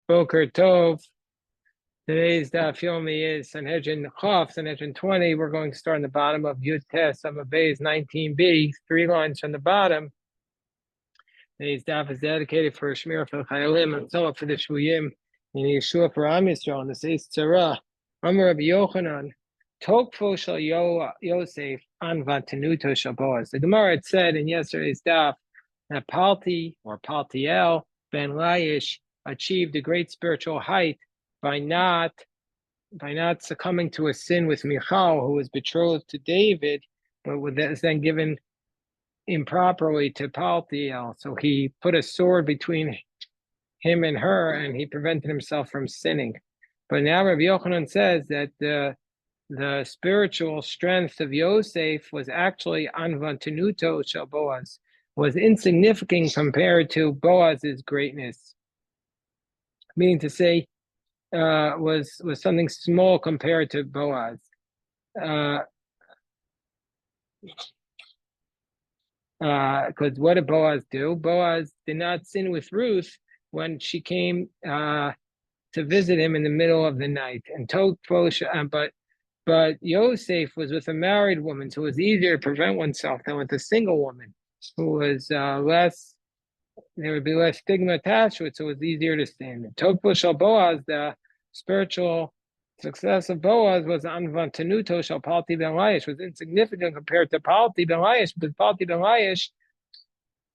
Boker Tov. Today's daf yomi is Sanhedrin Chof, Sanhedrin 20. We're going to start on the bottom of Yud Tes Amabez 19b, 3 lines from the bottom. Today's daf is dedicated for Shmir for the Chayalim and Tzolah for the Shvuyim and Yeshua for Am Yisrael and the Seis Tzara. Amar Rabbi Yochanan, Tokfo shal Yosef Anva Tenuto shal Boaz. The Gemara had said in yesterday's daf that Palti or Paltiel ben Laish achieved a great spiritual height by not succumbing to a sin with Michal, who was betrothed to David, but was then given improperly to Paltiel. So he put a sword between him and her, and he prevented himself from sinning. But now Rabbi Yochanan says that the spiritual strength of Yosef was actually Anvan Tenuto Shel Boaz, was insignificant compared to Boaz's greatness. Meaning to say, was something small compared to Boaz. Because what did Boaz do? Boaz did not sin with Ruth when she came to visit him in the middle of the night, and but Yosef was with a married woman, so it was easier to prevent oneself than with a single woman, who was less. There would be less stigma attached to it, so it was easier to sin. Tokpo shal Boaz, the spiritual success of Boaz was Anvan Tenuto shal Palti ben Laish, was insignificant compared to Palti ben Laish, because Palti ben Laish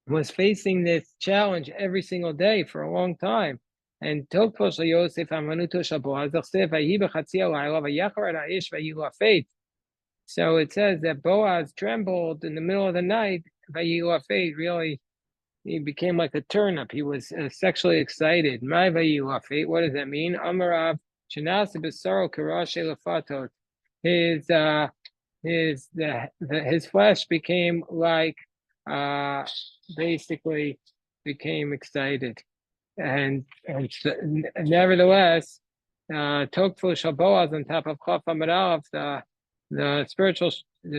was facing this challenge every single day for a long time. And Tokpo shal Yosef Anvanuto shal Boaz, so it says that Boaz trembled in the middle of the night. Really, he became like a turnip. He was sexually excited. What does that mean? Amarav his flesh became like basically became excited, and nevertheless, Tokfo shal Boaz on top of Chaf Amarav, the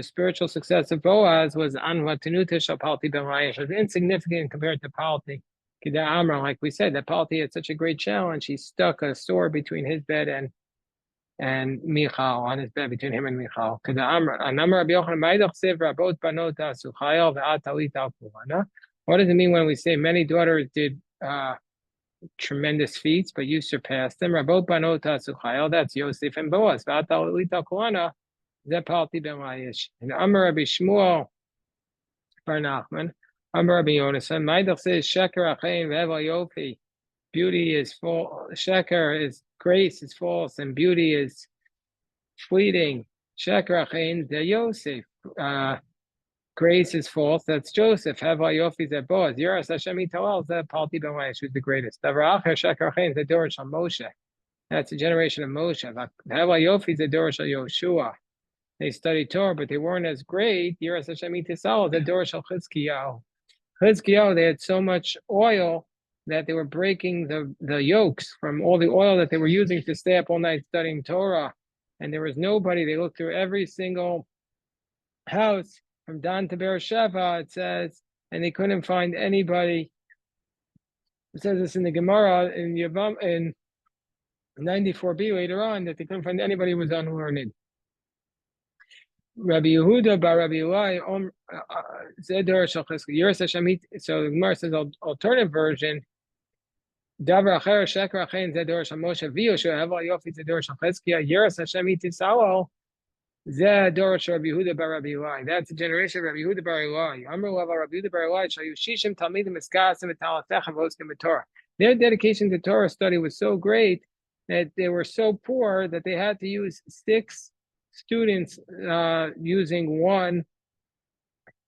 spiritual success of Boaz was Anva Tenuta shal Palti ben Laish, was insignificant compared to Palti. Kida Amra, like we said, that Palti had such a great challenge. He stuck a sword between his bed and Michal, on his bed between him and Michal. Kida Amra, Anamar Rabbi Yochanan Maidach Sev Rabot Banota Suchayel Ve'atalit Al Kulana. What does it mean when we say many daughters did tremendous feats, but you surpassed them? Rabot Banota Suchayel, that's Yosef and Boaz. Ve'atalit Al Kulana. Zepalti ben Laish. And Amar Rabbi Shmuel Bar Nachman, Amar Rabbi Yonasan, Maidach says Sheker Achein Ve'eval Yofi. Beauty is false. Sheker is grace is false, and beauty is fleeting. Sheker Achein de Yosef. Grace is false. That's Joseph. Heval Yofi ze Boaz. Yeras Hashem Yitalel Zepalti ben Laish, who's the greatest. Davar Acher Sheker Achein ze Dor Shal Moshe. That's the generation of Moshe. Heval Yofi ze Dor Shal Yoshua. They studied Torah, but they weren't as great. Yiras Hashem Yitisal, the Dor Shal Chizkiyahu. Chizkiyahu, they had so much oil that they were breaking the yolks from all the oil that they were using to stay up all night studying Torah. And there was nobody. They looked through every single house from Dan to Beersheba, it says, and they couldn't find anybody. It says this in the Gemara in 94b later on, that they couldn't find anybody who was unlearned. Rabbi Yehuda bar Rabbi Eli Zedor Shal Chizkiyahu. So the Gemara says alternative version. Davar Acher Sheker Achein Zedor Shal Moshe V'Yoshua Heval Yofi Zedor Shal Chizkiyahu. Yiras Hashem Yitisalo Zedor Shal Rabbi Yehuda bar Rabbi Eli. That's the generation of Rabbi Yehuda bar Eli. Amar Lav Rabbi Yehuda bar Eli Shal Yushishim Talmidim Eskasim V'Talatechem V'Oskim B'Torah. Their dedication to Torah study was so great that they were so poor that they had to use 6 students using one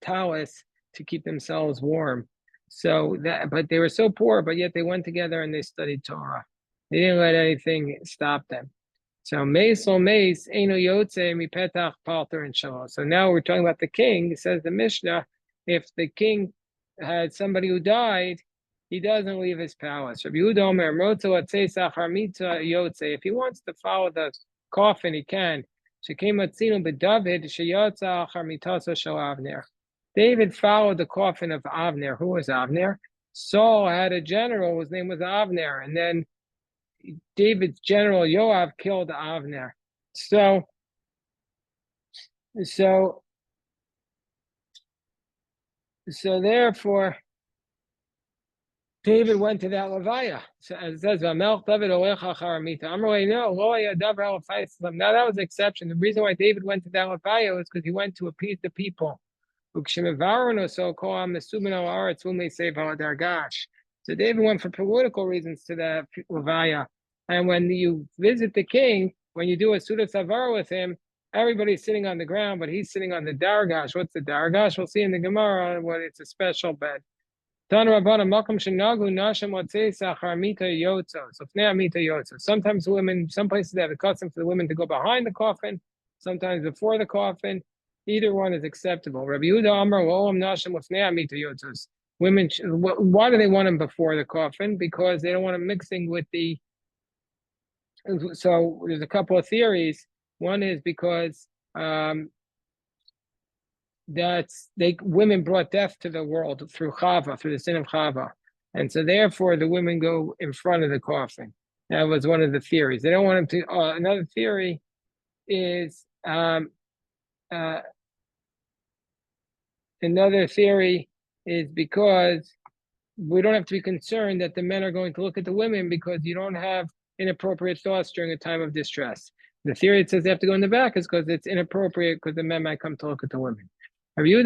talus to keep themselves warm. So that, but they were so poor, but yet they went together and they studied Torah. They didn't let anything stop them. So Meisel Meis Eino Yotze Mipetach Palter and Shalom. So now we're talking about the king. It says the Mishnah, if the king had somebody who died, he doesn't leave his palace. If he wants to follow the coffin, he can. David followed the coffin of Avner. Who was Avner? Saul had a general whose name was Avner, and then David's general Yoav killed Avner. So therefore, David went to that Levaya. So as it says, now that was the exception. The reason why David went to that Levaya was because he went to appease the people. So David went for political reasons to the Levaya. And when you visit the king, when you do a Suda Savar with him, everybody's sitting on the ground, but he's sitting on the Dargash. What's the Dargash? We'll see in the Gemara what it's a special bed. Sometimes women, some places they have a custom for the women to go behind the coffin, sometimes before the coffin. Either one is acceptable. Rabbi Yehuda Amar women, why do they want them before the coffin? Because they don't want them mixing with the. So there's a couple of theories. One is because women brought death to the world through Chava, through the sin of Chava, and so therefore the women go in front of the coffin. That was one of the theories. They don't want them to. Another theory is because we don't have to be concerned that the men are going to look at the women because you don't have inappropriate thoughts during a time of distress. The theory that says they have to go in the back is because it's inappropriate because the men might come to look at the women. He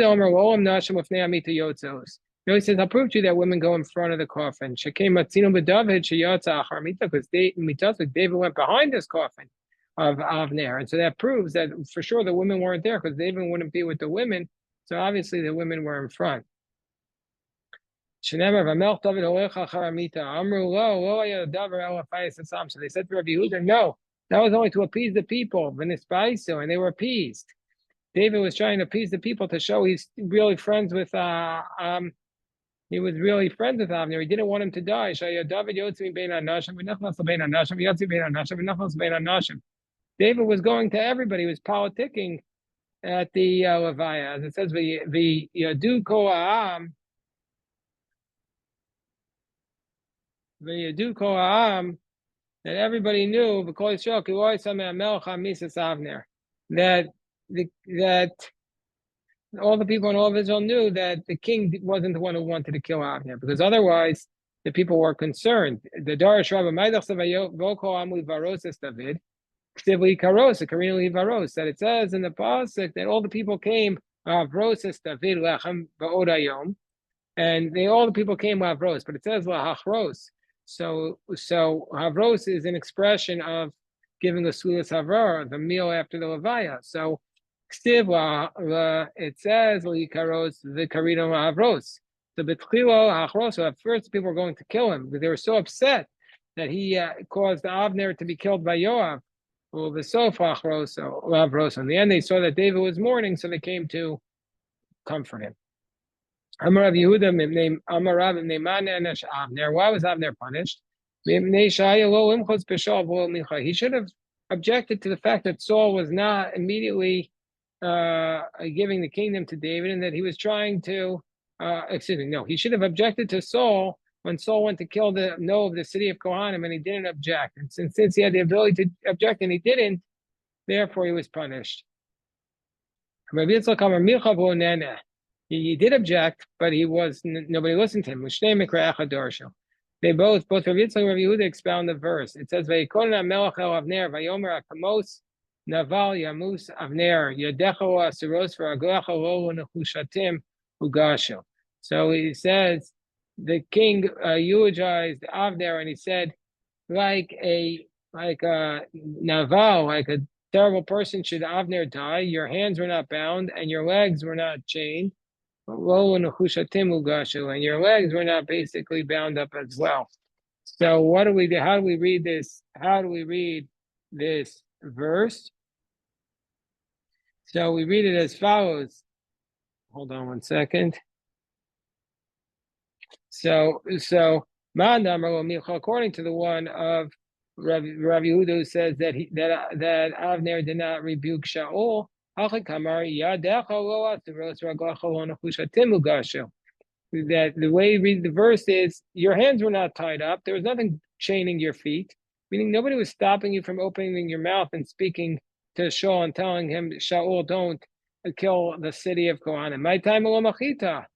says, I'll prove to you that women go in front of the coffin. Because David went behind this coffin of Avner. And so that proves that for sure the women weren't there because David wouldn't be with the women. So obviously the women were in front. So they said to Rabbi Yehuda, no, that was only to appease the people, and they were appeased. David was trying to appease the people to show he's really friends with Avner. He didn't want him to die. David was going to everybody. He was politicking at the Levaya. As it says, the Yadu Ko'am, that everybody knew that all the people in all of Israel knew that the king wasn't the one who wanted to kill Avner, because otherwise the people were concerned. The Darish Rabbi David, that it says in the pasuk that all the people came and all the people came Havros, but it says Lahachros. So Havros is an expression of giving a Sulas Havar, the meal after the Levaya. So it says Likaros the Karidom Havros. So Betchilo Hachros, at first people were going to kill him because they were so upset that he caused Avner to be killed by Yoav. Well, the Sofa Havros. In the end, they saw that David was mourning, so they came to comfort him. Amar Yehuda named Amar Rav named Avner. Why was Avner punished? He should have objected to the fact that Saul was not immediately giving the kingdom to David, and that he was trying to. He should have objected to Saul when Saul went to kill the city of Kohanim, and he didn't object. And since he had the ability to object and he didn't, therefore he was punished. He did object, but nobody listened to him. They both Rav Yitzchak and Rav Yehuda expound the verse. It says, "Vayikol Melech el Avner, vayomer akamos naval yamus Avner yadecho asiros v'raglecha lo nechushatim ugashu." So he says the king eulogized Avner, and he said, like a naval, like a terrible person should Avner die. Your hands were not bound, and your legs were not chained. And your legs were not basically bound up as well. So what do we do? How do we read this? How do we read this verse? So we read it as follows. Hold on one second. So according to the one of Rav Yehuda, who says that Avner did not rebuke Shaul, that the way you read the verse is your hands were not tied up. There was nothing chaining your feet. meaning nobody was stopping you from opening your mouth and speaking to Shaul and telling him, Shaul, don't kill the city of Kohanim. My time alomachita.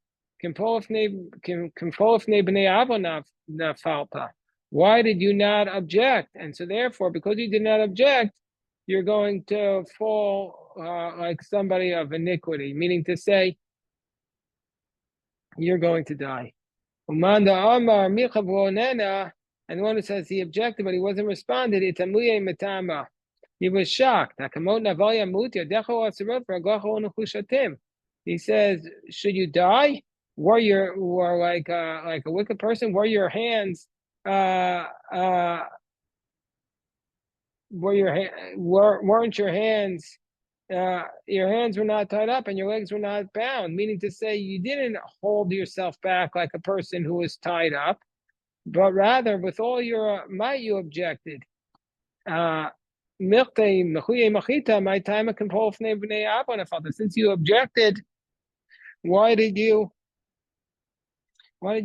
Why did you not object? And so therefore, because you did not object, you're going to fall like somebody of iniquity, meaning to say, you're going to die. And the one who says he objected, but he wasn't responded, he was shocked. He says, should you die? Were like a wicked person? Weren't your hands your hands were not tied up and your legs were not bound, meaning to say you didn't hold yourself back like a person who was tied up, but rather with all your might you objected. Since you objected, why did you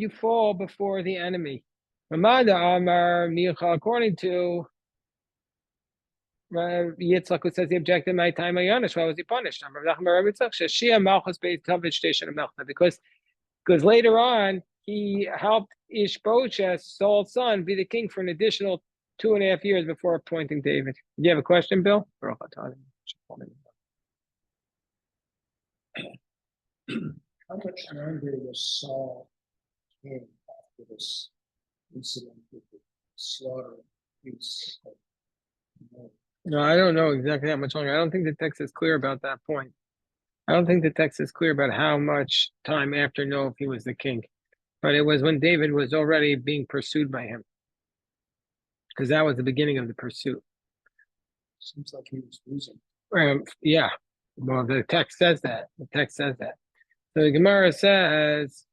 fall before the enemy? According to Yitzchak, who says he objected my time Ayanish, why was he punished? Because later on he helped Ishbosheth, Saul's son, be the king for an additional 2.5 years before appointing David. Do you have a question, Bill? How much longer was Saul king after this incident with the slaughter piece? No, I don't know exactly how much longer. I don't think the text is clear about that point. I don't think the text is clear about how much time after Noah he was the king. But it was when David was already being pursued by him. Because that was the beginning of the pursuit. Seems like he was losing. Yeah. Well, the text says that. The text says that. So the Gemara says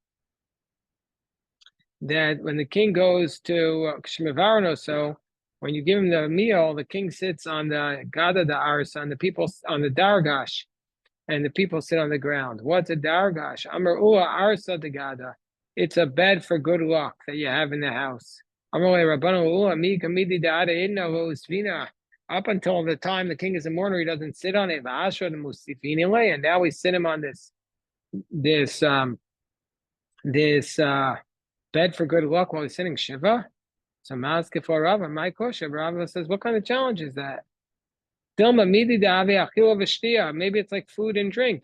that when the king goes to Shmevarno, when you give him the meal, the king sits on the Gada da Arsa, on the people on the Dargash, and the people sit on the ground. What's a Dargash? Amar Ula Arsa de Gada. It's a bed for good luck that you have in the house. Up until the time the king is a mourner, he doesn't sit on it. And now we sit him on this bed for good luck while he's sitting Shiva. So Maskef for Rava, my kosher. Rava says, what kind of challenge is that? Maybe it's like food and drink.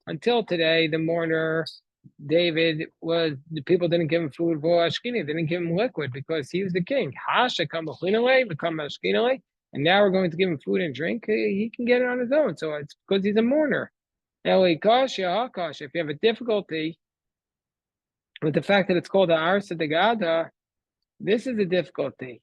Until today, the mourner David the people didn't give him food, they didn't give him liquid because he was the king. And now we're going to give him food and drink. He can get it on his own. So it's because he's a mourner. If you have a difficulty with the fact that it's called the Arsa de Gada, this is a difficulty.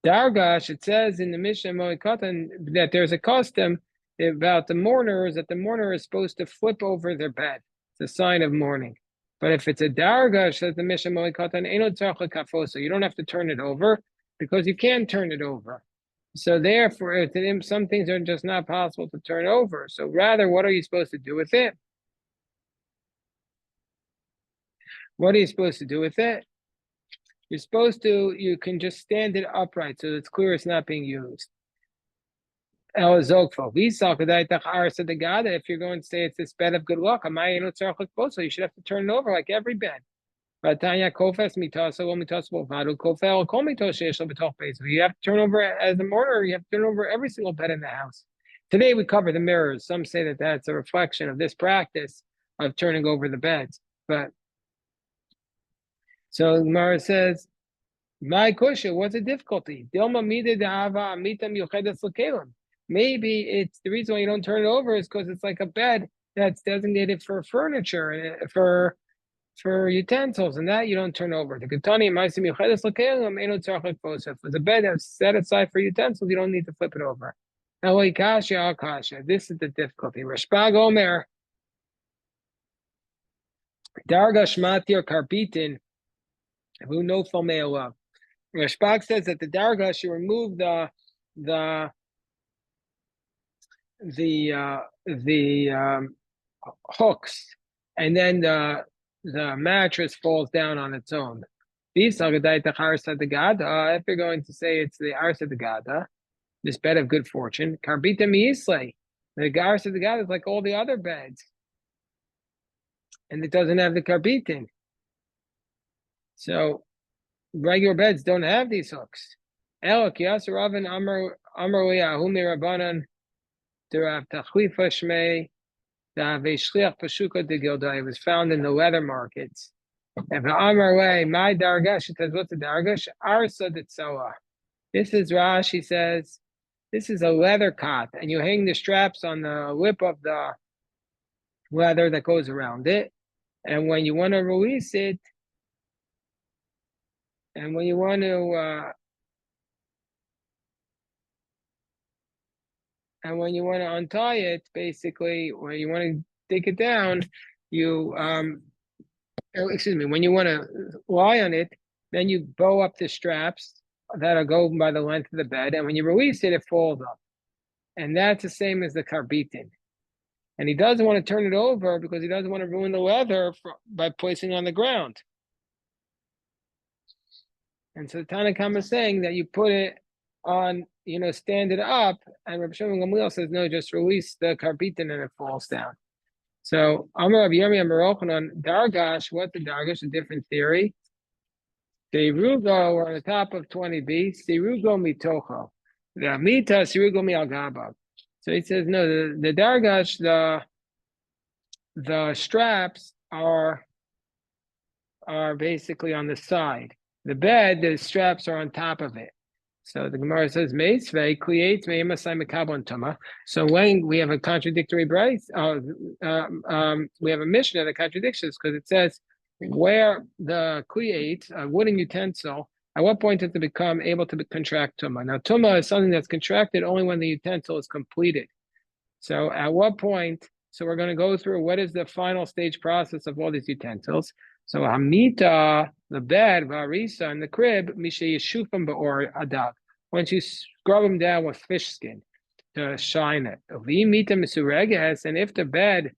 Dargash, it says in the Mishnah Moikatan that there's a custom about the mourners that the mourner is supposed to flip over their bed. It's a sign of mourning. But if it's a Dargash, says the Mishnah Moikatan, so you don't have to turn it over because you can turn it over. So therefore, some things are just not possible to turn over. So rather, what are you supposed to do with it? What are you supposed to do with it? You can just stand it upright so it's clear it's not being used. If you're going to say it's this bed of good luck, so you should have to turn it over like every bed. You have to turn over as a mourner, you have to turn over every single bed in the house. Today we cover the mirrors. Some say that that's a reflection of this practice of turning over the beds. But so Gemara says, my kusha, what's the difficulty? Maybe it's the reason why you don't turn it over is because it's like a bed that's designated for furniture, for utensils, and that you don't turn over. The Ketani if it's a bed that's set aside for utensils, you don't need to flip it over. This is the difficulty. Rashbag Omer Dargash Matir Karbitin, who no Fomeola. Rashbag says that the Dargash, you remove the hooks, and then the mattress falls down on its own. If you're going to say it's the Arsa de Gada, this bed of good fortune, Karbita Miislay, the Arsa de Gada is like all the other beds, and it doesn't have the Karbitin. So regular beds don't have these hooks. El Kias Ravin Amar Ahumi Rabbanan Derav Tachlifa Shmei Daveshliach Pashuka de Gilda. It was found in the leather markets. And for Amar way, my dargash, it says, what's the dargash? Arsa Ditsoa. This is Rashi says, this is a leather cot, and you hang the straps on the lip of the leather that goes around it. And when you want to release it, and when you want to untie it, basically, when you want to take it down, you when you want to lie on it, then you bow up the straps that'll go by the length of the bed, and when you release it, it falls up. And that's the same as the karbitin. And he doesn't want to turn it over because he doesn't want to ruin the leather by placing it on the ground. And so Tanakama is saying that you put it on, stand it up, and Rabbi Shimon Gamliel says, no, just release the karbitin and it falls down. So Amar Rabbi Yirmiyah Baruchanan, Dargash, what's the Dargash? A different theory. Seirugo, we're on the top of 20b, Seirugo mitocho. The mita Seirugo mialgaba. So he says, no, the Dargash, the straps are basically on the side. The bed, the straps are on top of it. So the Gemara says, Meisvei creates Meimasai Mekabon Tuma. So when we have a contradictory brace, we have a Mishnah that contradicts this because it says where the create a wooden utensil, at what point does it become able to contract Tuma? Now, Tuma is something that's contracted only when the utensil is completed. So at what point? So we're going to go through what is the final stage process of all these utensils. So Hamita, the bed, Varisa, and the crib, Misha Yeshufam Ba'or Adak. Once you scrub them down with fish skin to shine it. V'imita Misureges, and if the bed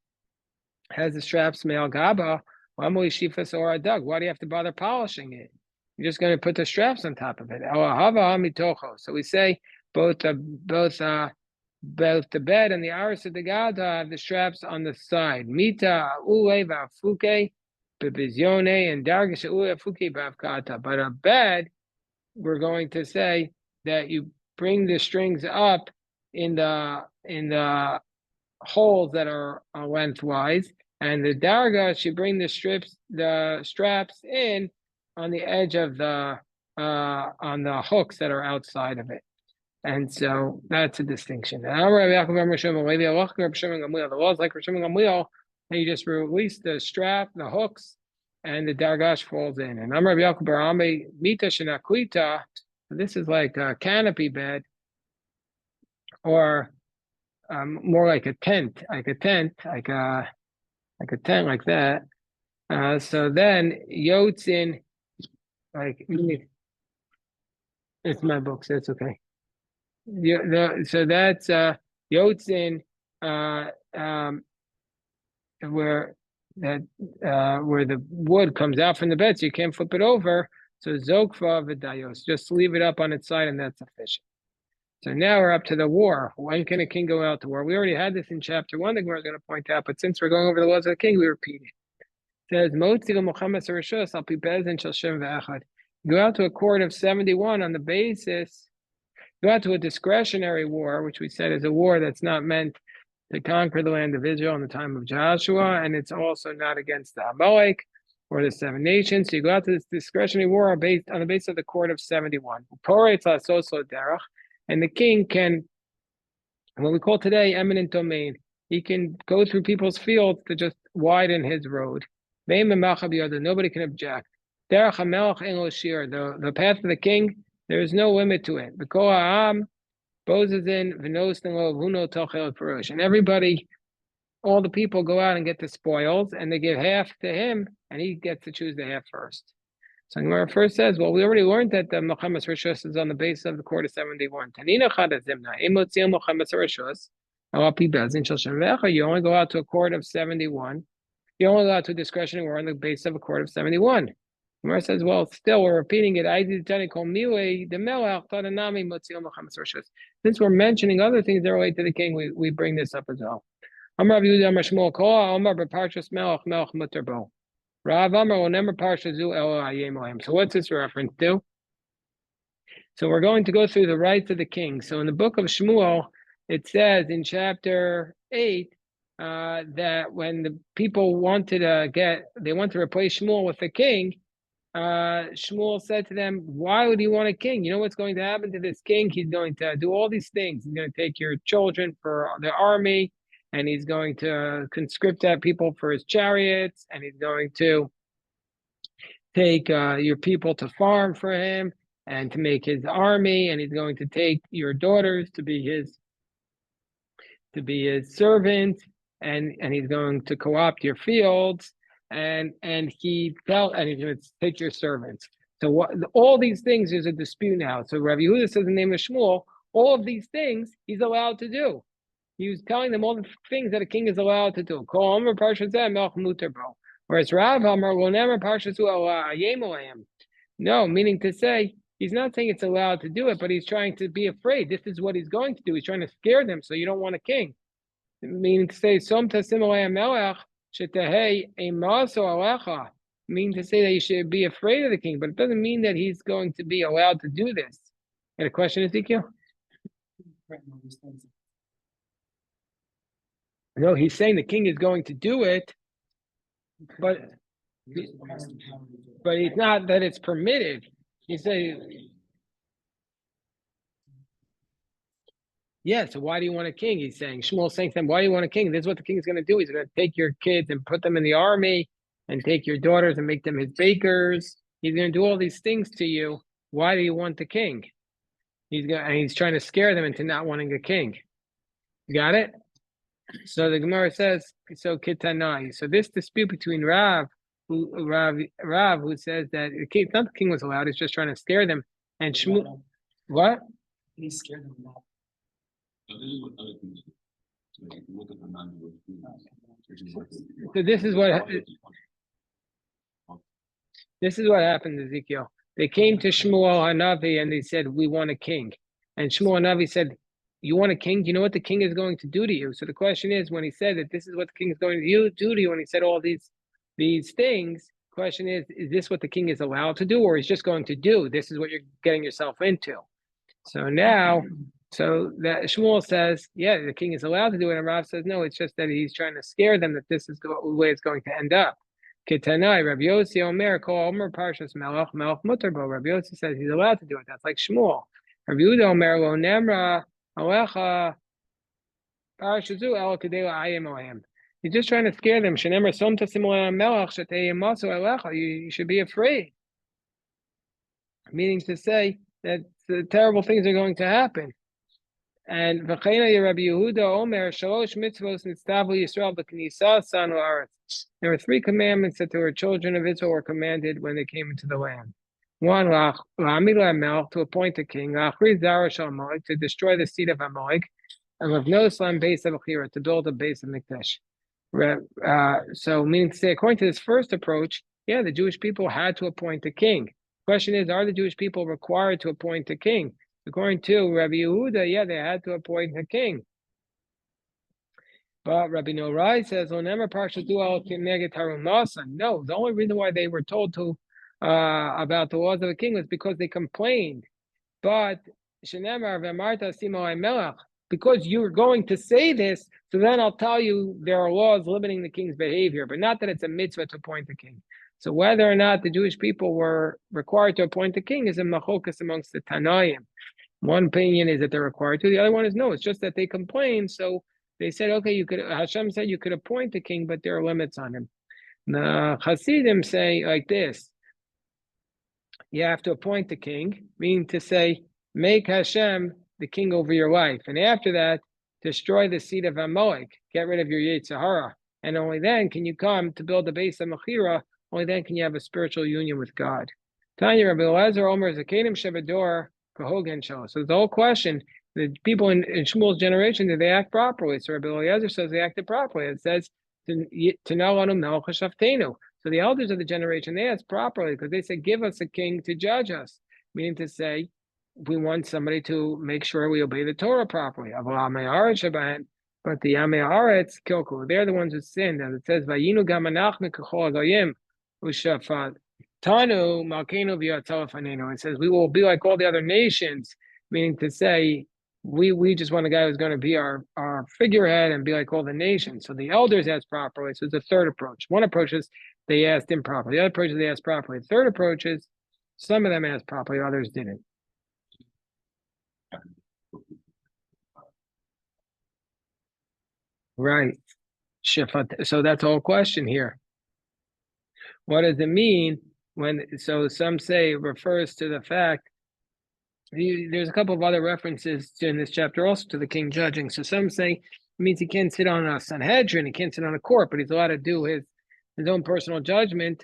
has the straps Me'al Gaba, Wamuli Shifas or Adak, why do you have to bother polishing it? You're just going to put the straps on top of it. So we say both the bed and the Aris of the Gada have the straps on the side. Mita Ule Vafuke. And but a bed, we're going to say that you bring the strings up in the holes that are lengthwise, and the darga should bring the straps in on the edge of on the hooks that are outside of it. And so that's a distinction. The law is like Rishon Gamliel, and you just release the strap, the hooks, and the dargash falls in. And Amar Yaakov Barame Mita Shenaklita, this is like a canopy bed, or more like a tent, like a tent like that. So then Yotzin, like it's my book, so it's okay. So that's Yotzin, where the wood comes out from the bed, so you can't flip it over. So Zokfa Vidayos, just leave it up on its side, and that's sufficient. So now we're up to the war. When can a king go out to war? We already had this in chapter 1, the Gemara is going to point out, but since we're going over the laws of the king, we repeat it. It says, go out to a court of 71 on the basis, go out to a discretionary war, which we said is a war that's not meant to conquer the land of Israel in the time of Joshua, and it's also not against the Amalek or the 7 nations. So you go out to this discretionary war based on the basis of the court of 71. And the king can, what we call today, eminent domain. He can go through people's fields to just widen his road. Nobody can object. The path of the king, there is no limit to it. And everybody, all the people go out and get the spoils, and they give half to him, and he gets to choose the half first. So Gemara first says, well, we already learned that the Mechamas Rishus is on the basis of the court of 71. You only go out to a court of 71. You only go out to a discretionary war on the basis of a court of 71. Gemara says, well, still we're repeating it. Since we're mentioning other things that relate to the king, we bring this up as well. Rav Amar will never parsha zu el hayim. So what's this reference to? So we're going to go through the rights of the king. So in the book of Shmuel, it says in chapter 8 that when the people wanted to replace Shmuel with the king, Shmuel said to them, why would he want a king? You know what's going to happen to this king? He's going to do all these things. He's going to take your children for the army, and he's going to conscript people for his chariots, and he's going to take your people to farm for him and to make his army, and he's going to take your daughters to be his servants, and he's going to co-opt your fields, and he's going to take your servants. So all these things, there's a dispute now. So Rabbi Yehuda says in the name of Shmuel, all of these things he's allowed to do. He was telling them all the things that a king is allowed to do. Whereas Rav Amar will never no, meaning to say, he's not saying it's allowed to do it, but he's trying to be afraid. This is what he's going to do. He's trying to scare them, so you don't want a king. Meaning to say, meaning to say that you should be afraid of the king, but it doesn't mean that he's going to be allowed to do this. Got a question, Ezekiel? No, he's saying the king is going to do it, but it's not that it's permitted. He's saying, yeah, so why do you want a king? He's saying, Shmuel's saying to him, why do you want a king? This is what the king is going to do. He's going to take your kids and put them in the army and take your daughters and make them his bakers. He's going to do all these things to you. Why do you want the king? He's trying to scare them into not wanting a king. You got it? So the Gemara says, so Kitanai. So this dispute between Rav, who says that it's not the king was allowed, he's just trying to scare them, and Shmuel, what? He scared them off. So this is what happened, Ezekiel. They came to Shmuel Hanavi and they said, we want a king. And Shmuel Hanavi said, you want a king? Do you know what the king is going to do to you? So the question is, when he said that this is what the king is going to do to you, when he said all these things, the question is this what the king is allowed to do, or he's just going to do? This is what you're getting yourself into. So now, so that Shmuel says, yeah, the king is allowed to do it, and Rav says, no, it's just that he's trying to scare them that this is the way it's going to end up. Ketanai, Rabbi Yossi Omer, Kol Omer Parshas Melech Mutarbo. Rabbi Yossi says he's allowed to do it. That's like Shmuel. Rabbi Yehuda Omer Lo Nemra Alecha Parshazu El Kedela Ayim Ohem. He's just trying to scare them. Shenemra Som Tasimul Melech Shetei Masu Alecha. You should be afraid. Meaning to say that the terrible things are going to happen. And V'cheina Rabbi Yehuda Omer Shalosh Mitzvos Nitztavu Yisrael B'Knisa Sanu Aretz. There were 3 commandments that the children of Israel were commanded when they came into the land. One, to appoint a king, to destroy the seed of Amalek, and with no Islam base of Achira, to build a base of Mikdash. So, meaning to say, according to this first approach, yeah, the Jewish people had to appoint a king. Question is, are the Jewish people required to appoint a king? According to Rabbi Yehuda, yeah, they had to appoint a king. But Rabbi Norai says, no, the only reason why they were told to about the laws of the king was because they complained. But because you're going to say this, so then I'll tell you there are laws limiting the king's behavior, but not that it's a mitzvah to appoint the king. So whether or not the Jewish people were required to appoint a king is a machokas amongst the Tanaim. One opinion is that they're required to. The other one is no, it's just that they complained. So they said, okay, Hashem said you could appoint a king, but there are limits on him. The Hasidim say like this: you have to appoint the king, meaning to say, make Hashem the king over your life. And after that, destroy the seed of Amalek, get rid of your Yetzer Hara. And only then can you come to build the base of Mechira, only then can you have a spiritual union with God. Tanya Rabbi Elazar Omer Zakenim Shevador Kahogan Shah. So the whole question, the people in Shmuel's generation, did they act properly? So Rabbi Eliezer says they acted properly. It says, So the elders of the generation, they asked properly because they said, give us a king to judge us, meaning to say, we want somebody to make sure we obey the Torah properly. But the Amei Haaretz, Kilku, they're the ones who sinned. As it says, Vayinu gam anachnu k'chol hagoyim u'shafat tanu malkeinu v'yatzal lefanenu. It says, we will be like all the other nations, meaning to say, we just want a guy who's going to be our figurehead and be like all the nations. So the elders asked properly. So it's the third approach. One approach is they asked improperly. The other approach is they asked properly. The third approach is some of them asked properly, others didn't. Right. So that's the whole question here. What does it mean so some say it refers to the fact, there's a couple of other references in this chapter also to the king judging. So some say it means he can't sit on a Sanhedrin, he can't sit on a court, but he's allowed to do his own personal judgment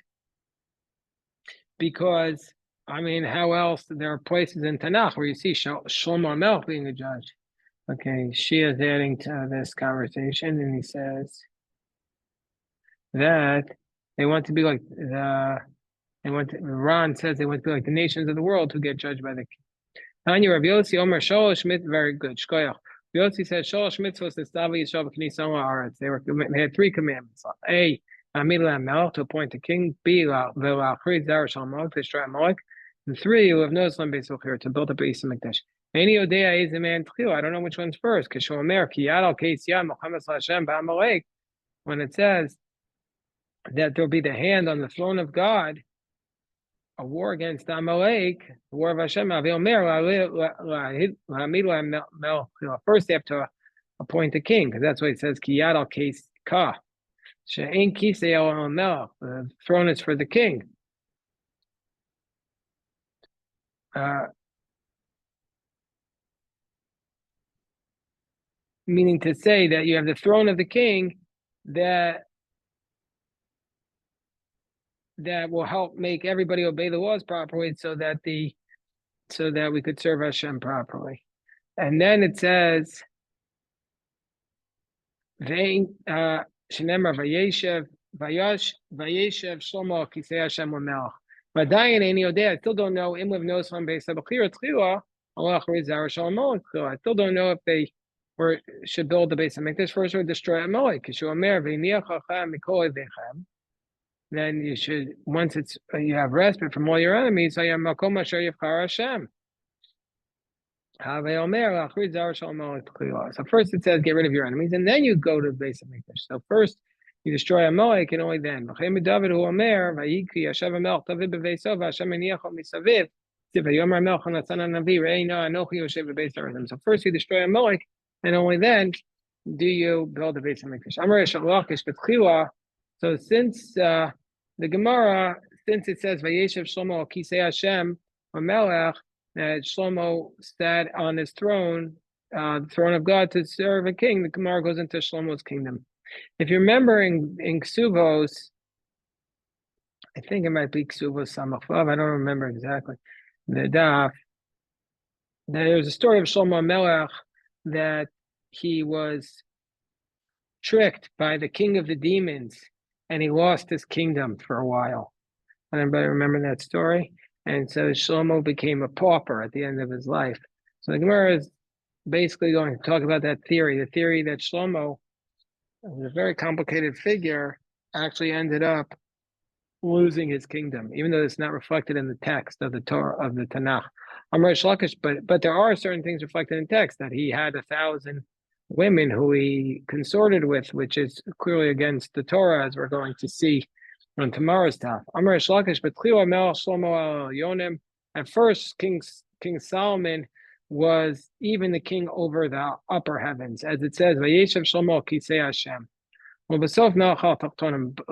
because, I mean, how else? There are places in Tanakh where you see Shlomo Melech being a judge. Okay, Shia is adding to this conversation, and he says that they want to be like Ron says they want to be like the nations of the world who get judged by the king. Tanya Rabbi Yossi Omer Sholosh Mitzvot, very good. Shkoyach. Yossi said Sholosh Mitzvot Nestavi Yisrael B'Knisah Haaretz. They had 3 commandments. A, Amid Melech, to appoint a king. B, V'Lachrid Zar Shal Melech, to destroy Melech. And 3, who have no Islam Beis Ochir, to build up a Beis Hamikdash. Any Odea is a man Tchil. I don't know which one's first. Kishomer Kiyad Al Keis Yad Muhammad Hashem Ba'Amalek. When it says that there'll be the hand on the throne of God, a war against Amalek, the war of Hashem. First, they have to appoint a king, because that's why it says Kiyad Al Keis Ka. She'ein Kisei El Melech. The throne is for the king. Meaning to say that you have the throne of the king that will help make everybody obey the laws properly, so that we could serve Hashem properly. And then it says, Shenemar Vayeshev Shlomo Kisei Hashem Melech. But Dayan Eini Odeh, I still don't know. Imlev knows from Beis Habachir Tchila, Allah Charid Zar Shalom Melech. I still don't know if they should build the Beis Hamikdash first or destroy Amalek. Then you should, once you have respite from all your enemies, so first it says get rid of your enemies, and then you go to the Beis Hamikdash. So first you destroy Amalek, and only then. So first you destroy Amalek, and only then do you build the Beis Hamikdash. So since the Gemara, since it says Vayeshev Shlomo Kisei Hashem Melech, that Shlomo sat on his throne, the throne of God, to serve a king, the Gemara goes into Shlomo's kingdom. If you remember in Ksuvos, I think it might be Ksuvos Samach Vav, I don't remember exactly, the Daf, there's a story of Shlomo Melech that he was tricked by the king of the demons, and he lost his kingdom for a while. Anybody remember that story? And so Shlomo became a pauper at the end of his life. So the Gemara is basically going to talk about that theory, the theory that Shlomo, a very complicated figure, actually ended up losing his kingdom, even though it's not reflected in the text of the Torah, of the Tanakh. But there are certain things reflected in text, that he had 1,000 women who he consorted with, which is clearly against the Torah, as we're going to see on tomorrow's daf. Amar Shlakish, but Shlomo Yonim. At first, King Solomon was even the king over the upper heavens, as it says, Vayeshev Shlomo Kisei Hashem.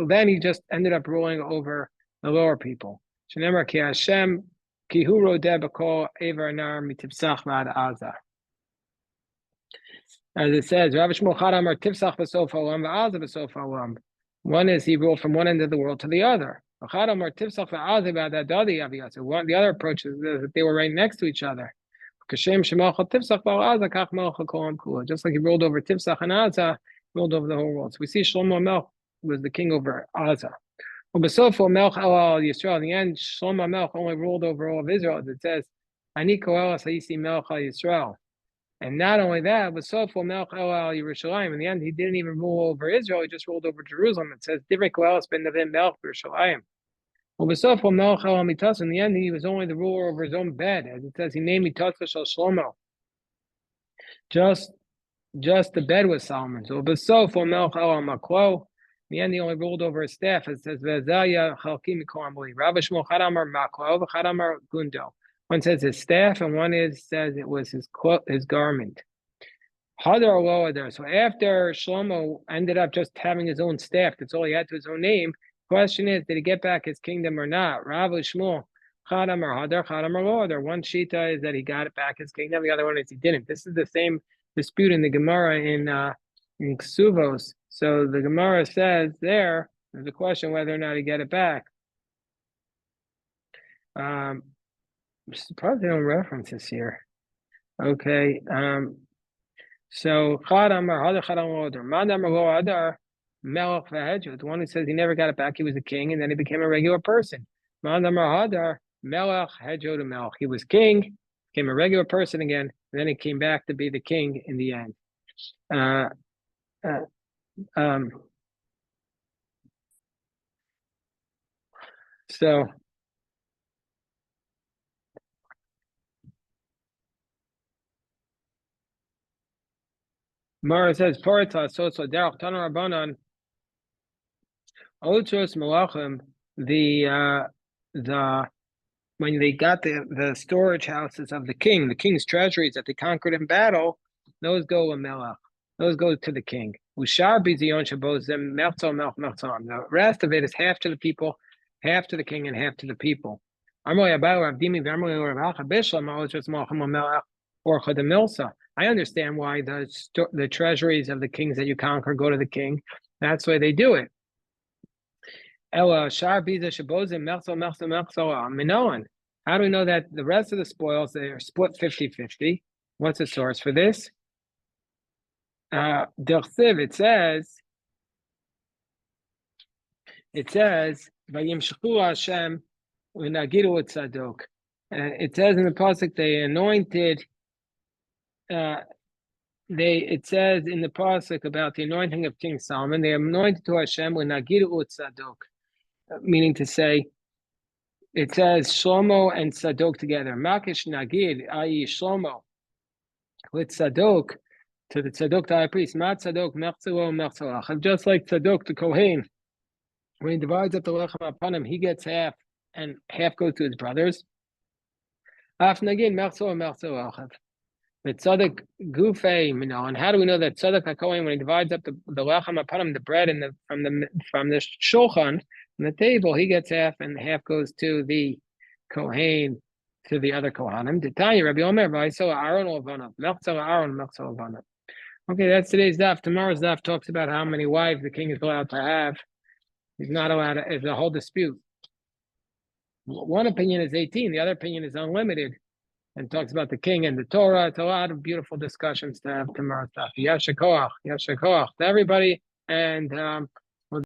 Then he just ended up ruling over the lower people. Shenemar Ki Hashem Ki Hu Rodeh B'Kol Ever Nar Mitipsach V'Ad Aza. As it says, one is he ruled from one end of the world to the other. The other approach is that they were right next to each other. Just like he ruled over Tifsach and Aza, he ruled over the whole world. So we see Shlomo Melech was the king over Aza. Ubesofo Melch Elal Yisrael. In the end, Shlomo Melch only ruled over all of Israel. As it says, Ani Koelas Haisi Melch al Yisrael. And not only that, Ubesofo Melch Elal Yerushalayim. In the end, he didn't even rule over Israel. He just ruled over Jerusalem. It says, Divrei Koelas ben Nevim Melch Yerushalayim. Ubesofo Melch Elal Mitas. In the end, he was only the ruler over his own bed, as it says, he named Mitas Shal Shlomo. Just the bed was Solomon's. Ubesofo Melch Elal Maklo. In the end, he only ruled over his staff. It says, Ve'zaya chalkim mikormali. Rabbi Shmuel Chadamar Maklo, Chadamar Gundo. One says his staff, and one says it was his garment. Hadar lo Hadar. So after Shlomo ended up just having his own staff, that's all he had to his own name. Question is, did he get back his kingdom or not? Rabbi Shmuel Chadamar Hadar, Chadamar lo Hadar. One shita is that he got it back his kingdom. The other one is he didn't. This is the same dispute in the Gemara in Ksuvos. So the Gemara says there's a question whether or not he get it back. I'm surprised they don't reference this here. Okay. So Chadamar Hadar Chadamar Hadar. Madamar lo Hadar Melech v'Hedra. The one who says he never got it back, he was a king, and then he became a regular person. Madamar Hadar Melech Hedra to Melech. He was king, became a regular person again, and then he came back to be the king in the end. So Mara says, Porta, so Derech Tana Rabbanan, Otros Malachim, when they got the storage houses of the king's treasuries that they conquered in battle, those go a Melech. Those go to the king. The rest of it is half to the people, half to the king, and half to the people. I understand why the treasuries of the kings that you conquer go to the king. That's why they do it. How do we know that the rest of the spoils, they are split 50-50? What's the source for this? It says, Vayimshchu Hashem u'nagiru et tzadok. It says in the pasuk they anointed. It says in the pasuk about the anointing of King Solomon, they anointed to Hashem u'nagiru et tzadok, meaning to say, it says Shlomo and Tzadok together. Makish Nagid, i.e. Shlomo, with Tzadok, to the Tzadok, the high priest. Mat Tzadok, Mechzelo, Mechzelach. Just like Tzadok, the Kohen, when he divides up the lechem upon him, he gets half, and half goes to his brothers. Af Nagid, Mechzelo, Mechzelach. The Tzadok Gufei, and how do we know that Tzadok HaKohen, when he divides up the lechem upon him, the bread and from the shulchan, on the table, he gets half, and half goes to the Kohen, to the other Kohanim. Tanya, Rabbi Omer, Aaron Levanav, Mechzel Aaron, Mechzel Levanav. Okay, that's today's daf. Tomorrow's daf talks about how many wives the king is allowed to have. He's not allowed to, it's a whole dispute. One opinion is 18, the other opinion is unlimited, and talks about the king and the Torah. It's a lot of beautiful discussions to have tomorrow's daf. Yasher koach to everybody, and